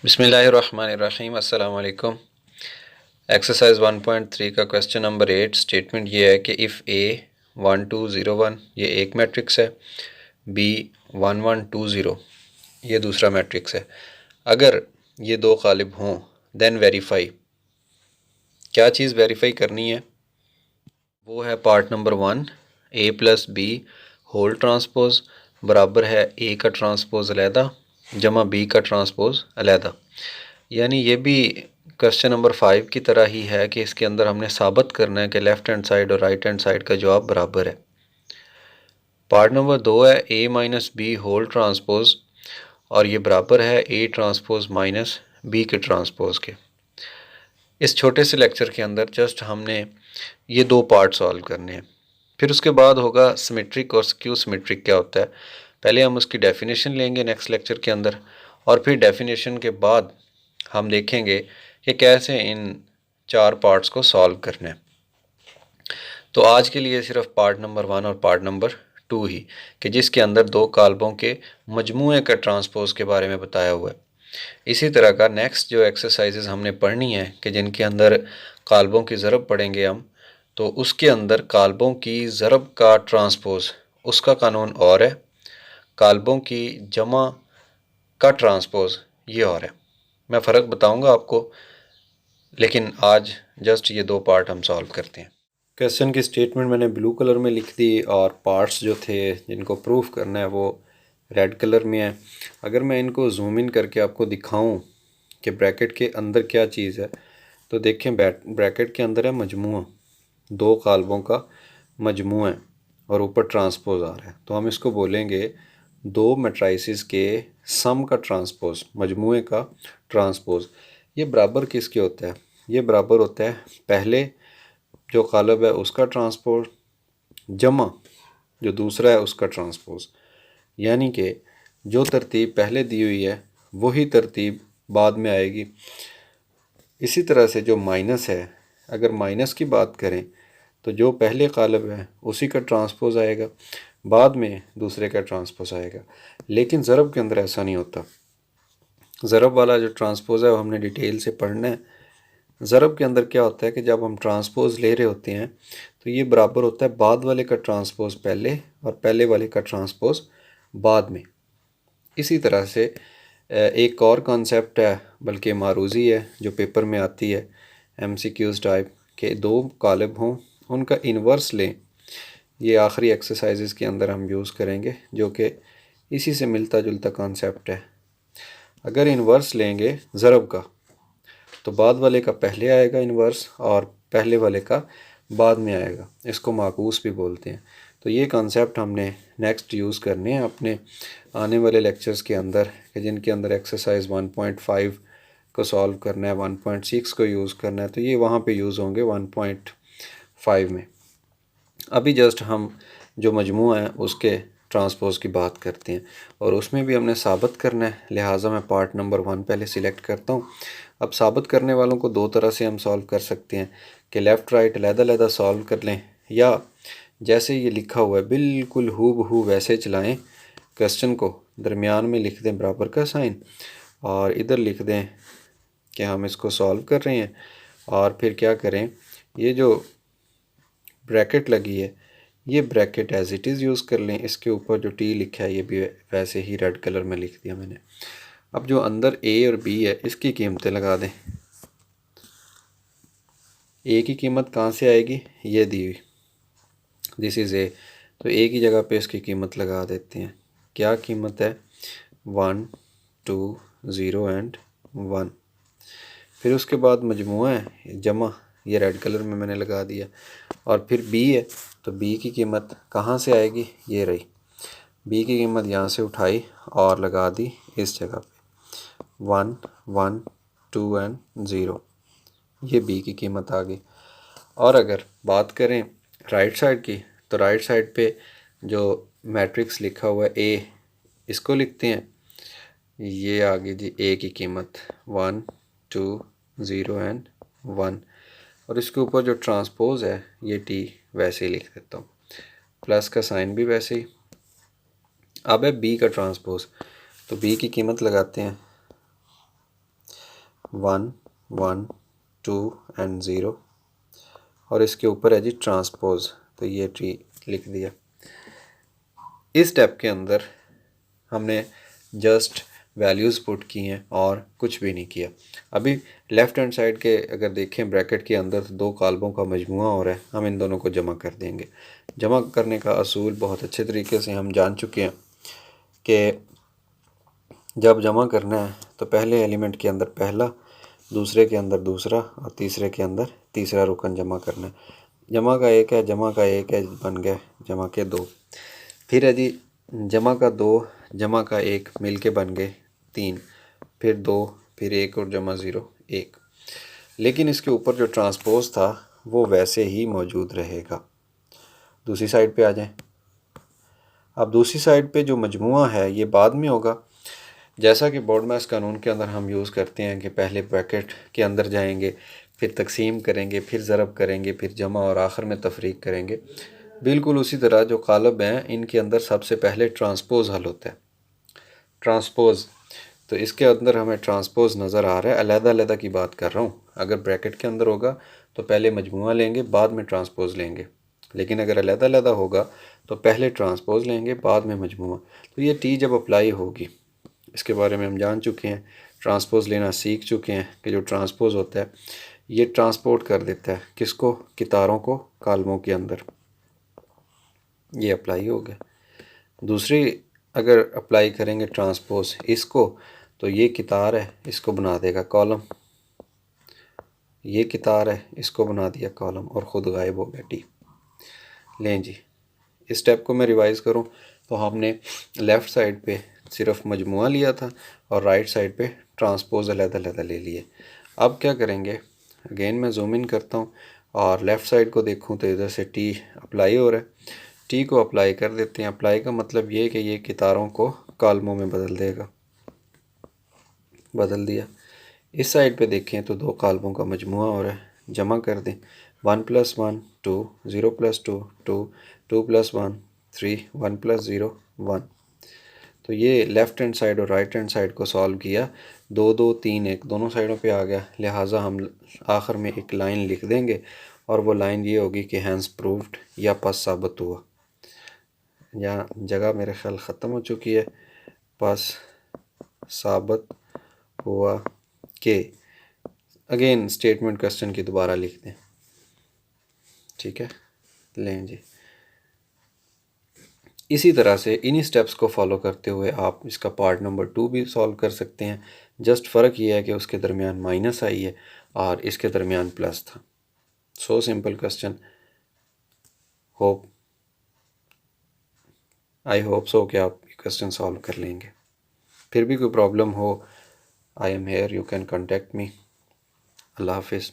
बिस्मिल्लाहिर्रहमानिर्रहीम। अस्सलाम वालेकुम। एक्सरसाइज 1.3 का क्वेश्चन नंबर 8 स्टेटमेंट ये है कि इफ़ ए 1201 ये एक मैट्रिक्स है, बी 1120 ये दूसरा मैट्रिक्स है। अगर ये दो गालिब हों देन वेरीफाई। क्या चीज़ वेरीफाई करनी है वो है पार्ट नंबर 1, ए प्लस बी होल ट्रांसपोज बराबर है ए का ट्रांसपोज अलहदा जमा बी का ट्रांसपोज अलहदा। यानी ये भी क्वेश्चन नंबर 5 की तरह ही है कि इसके अंदर हमने साबित करना है कि लेफ़्ट हैंड साइड और राइट हैंड साइड का जवाब बराबर है। पार्ट नंबर 2 है ए माइनस बी होल ट्रांसपोज और ये बराबर है ए ट्रांसपोज माइनस बी के ट्रांसपोज के। इस छोटे से लेक्चर के अंदर जस्ट हमने ये दो पार्ट सॉल्व करने हैं। फिर उसके बाद होगा सिमेट्रिक और स्क्यू सिमेट्रिक क्या होता है। पहले हम उसकी डेफिनेशन लेंगे नेक्स्ट लेक्चर के अंदर और फिर डेफिनेशन के बाद हम देखेंगे कि कैसे इन चार पार्ट्स को सॉल्व करना है। तो आज के लिए सिर्फ पार्ट नंबर 1 और पार्ट नंबर 2 ही कि जिसके अंदर दो काल्बों के मजमूए का ट्रांसपोज के बारे में बताया हुआ है। इसी तरह का नेक्स्ट जो एक्सरसाइजेज हमने पढ़नी है कि जिनके अंदर काल्बों की ज़रब पढ़ेंगे हम, तो उसके अंदर काल्बों की ज़रब का ट्रांसपोज उसका कानून और है, काल्बों की जमा का ट्रांसपोज ये और है। मैं फ़र्क बताऊंगा आपको, लेकिन आज जस्ट ये दो पार्ट हम सॉल्व करते हैं। क्वेश्चन की स्टेटमेंट मैंने ब्लू कलर में लिख दी और पार्ट्स जो थे जिनको प्रूफ करना है वो रेड कलर में है। अगर मैं इनको जूम इन करके आपको दिखाऊं कि ब्रैकेट के अंदर क्या चीज़ है, तो देखें ब्रैकेट के अंदर है मजमूआ, दो काल्बों का मजमूआ है और ऊपर ट्रांसपोज आ रहा है। तो हम इसको बोलेंगे दो मैट्राइसिस के सम का ट्रांसपोज, मजमूए का ट्रांसपोज। ये बराबर किसके होता है? ये बराबर होता है पहले जो कालब है उसका ट्रांसपोज जमा जो दूसरा है उसका ट्रांसपोज। यानी कि जो तरतीब पहले दी हुई है वही तरतीब बाद में आएगी। इसी तरह से जो माइनस है, अगर माइनस की बात करें तो जो पहले कालब है उसी का ट्रांसपोज आएगा, बाद में दूसरे का ट्रांसपोज आएगा। लेकिन ज़रब के अंदर ऐसा नहीं होता। ज़रब वाला जो ट्रांसपोज है वो हमने डिटेल से पढ़ना है। ज़रब के अंदर क्या होता है कि जब हम ट्रांसपोज ले रहे होते हैं तो ये बराबर होता है बाद वाले का ट्रांसपोज पहले और पहले वाले का ट्रांसपोज बाद में। इसी तरह से एक और कॉन्सेप्ट है, बल्कि मारूज़ी है, जो पेपर में आती है MCQs टाइप के दो कालिब हों उनका इन्वर्स लें। ये आखिरी एक्सरसाइजेस के अंदर हम यूज़ करेंगे जो कि इसी से मिलता जुलता कॉन्सेप्ट है। अगर इन्वर्स लेंगे ज़रब का तो बाद वाले का पहले आएगा इन्वर्स और पहले वाले का बाद में आएगा। इसको माकूस भी बोलते हैं। तो ये कॉन्सेप्ट हमने नेक्स्ट यूज़ करने हैं अपने आने वाले लेक्चर्स के अंदर कि जिनके अंदर एक्सरसाइज 1.5 को सॉल्व करना है, 1.6 को यूज़ करना है, तो ये वहाँ पे यूज़ होंगे 1.5 में। अभी जस्ट हम जो मजमूआ है उसके ट्रांसपोज की बात करते हैं और उसमें भी हमने साबित करना है, लिहाजा मैं पार्ट नंबर 1 पहले सिलेक्ट करता हूँ। अब साबित करने वालों को दो तरह से हम सॉल्व कर सकते हैं कि लेफ़्ट राइट अलग-अलग सॉल्व कर लें, या जैसे ये लिखा हुआ है बिल्कुल हूबहू वैसे चलाएं। क्वेश्चन को दरमियान में लिख दें बराबर का साइन और इधर लिख दें कि हम इसको सॉल्व कर रहे हैं, और फिर क्या करें, ये जो ब्रैकेट लगी है ये bracket as it is use कर लें। इसके ऊपर जो टी लिखा है ये भी वैसे ही रेड कलर में लिख दिया मैंने। अब जो अंदर ए और बी है इसकी कीमतें लगा दें। ए की कीमत कहाँ से आएगी, ये दी हुई, दिस इज़ ए, तो ए की जगह पे इसकी कीमत लगा देते हैं। क्या कीमत है? 1 2 0 एंड 1। फिर उसके बाद मजमूआ है जमा, ये रेड कलर में मैंने लगा दिया। और फिर बी है तो बी की कीमत कहाँ से आएगी, ये रही, बी की कीमत यहाँ से उठाई और लगा दी इस जगह पे 1 1 2 एंड 0, ये बी की कीमत आ गई। और अगर बात करें राइट साइड की तो राइट साइड पे जो मैट्रिक्स लिखा हुआ है ए, इसको लिखते हैं, ये आ गई जी ए की कीमत 1 2 0 एंड 1, और इसके ऊपर जो ट्रांसपोज है ये टी वैसे ही लिख देता हूँ, प्लस का साइन भी वैसे ही। अब है बी का ट्रांसपोज, तो बी की कीमत लगाते हैं 1 1 2 एंड 0 और इसके ऊपर है जी ट्रांसपोज, तो ये ट्री लिख दिया। इस स्टेप के अंदर हमने जस्ट वैल्यूज़ पुट की हैं और कुछ भी नहीं किया। अभी लेफ़्ट हैंड साइड के अगर देखें ब्रैकेट के अंदर दो कालमों का मजमूआ हो रहा है, हम इन दोनों को जमा कर देंगे। जमा करने का असूल बहुत अच्छे तरीके से हम जान चुके हैं कि जब जमा करना है तो पहले एलिमेंट के अंदर पहला, दूसरे के अंदर दूसरा और तीसरे के अंदर तीसरा रुकन जमा करना है। जमा का एक है, जमा का एक है, बन गया जमा के दो। फिर है जी जमा का दो, जमा का एक मिल के बन गए 3, फिर 2, फिर 1 और जमा 0 1। लेकिन इसके ऊपर जो ट्रांसपोज था वो वैसे ही मौजूद रहेगा। दूसरी साइड पे आ जाएं। अब दूसरी साइड पे जो मजमुआ है ये बाद में होगा। जैसा कि बोर्डमैस कानून के अंदर हम यूज़ करते हैं कि पहले ब्रैकेट के अंदर जाएंगे, फिर तकसीम करेंगे, फिर ज़रब करेंगे, फिर जमा और आखिर में तफरीक करेंगे। बिल्कुल उसी तरह जो कालब हैं इनके अंदर सबसे पहले ट्रांसपोज हल होता है। ट्रांसपोज, तो इसके अंदर हमें ट्रांसपोज नज़र आ रहा है। अलग-अलग की बात कर रहा हूँ। अगर ब्रैकेट के अंदर होगा तो पहले मजमुआ लेंगे, बाद में ट्रांसपोज लेंगे। लेकिन अगर अलग-अलग होगा तो पहले ट्रांसपोज लेंगे, बाद में मजमुआ। तो ये टी जब अप्लाई होगी, इसके बारे में हम जान चुके हैं, ट्रांसपोज लेना सीख चुके हैं कि जो ट्रांसपोज होता है ये ट्रांसपोर्ट कर देता है किसको, कितारों को कालमों के अंदर। ये अप्लाई हो गया। दूसरी अगर अप्लाई करेंगे ट्रांसपोज इसको, तो ये कितार है, इसको बना देगा कॉलम। ये कितार है, इसको बना दिया कॉलम और ख़ुद गायब हो गया टी। लें जी, इस स्टेप को मैं रिवाइज़ करूं तो हमने लेफ़्ट साइड पे सिर्फ मजमुआ लिया था और राइट साइड पे ट्रांसपोज अलग-अलग ले लिए। अब क्या करेंगे, अगेन मैं जूम इन करता हूं और लेफ़्ट साइड को देखूं तो इधर से टी अप्लाई हो रहा है। टी को अप्लाई कर देते हैं। अप्लाई का मतलब ये कि ये कितारों को कॉलमों में बदल देगा। बदल दिया। इस साइड पे देखें तो दो कॉलमों का मजमुआ हो रहा है। जमा कर दें। 1 + 1 2, 0 + 2 2, 2 + 1 3, 1 + 0 1। तो ये लेफ़्ट हैंड साइड और राइट हैंड साइड को सॉल्व किया। 2 2 3 1 दोनों साइडों पे आ गया। लिहाजा हम आखिर में एक लाइन लिख देंगे और वो लाइन ये होगी कि हैंस प्रूव्ड या पास साबित हुआ। यहाँ जगह मेरे ख्याल ख़त्म हो चुकी है। पास साबित हुआ के, अगेन स्टेटमेंट क्वेश्चन की दोबारा लिख दें। ठीक है, लें जी। इसी तरह से इन्हीं स्टेप्स को फॉलो करते हुए आप इसका पार्ट नंबर 2 भी सॉल्व कर सकते हैं। जस्ट फ़र्क ये है कि उसके दरमियान माइनस आई है और इसके दरमियान प्लस था। So simple question. Hope I hope so कि आप क्वेश्चन सॉल्व कर लेंगे। फिर भी कोई प्रॉब्लम हो, I am here, you can contact me. अल्लाह हाफिज़।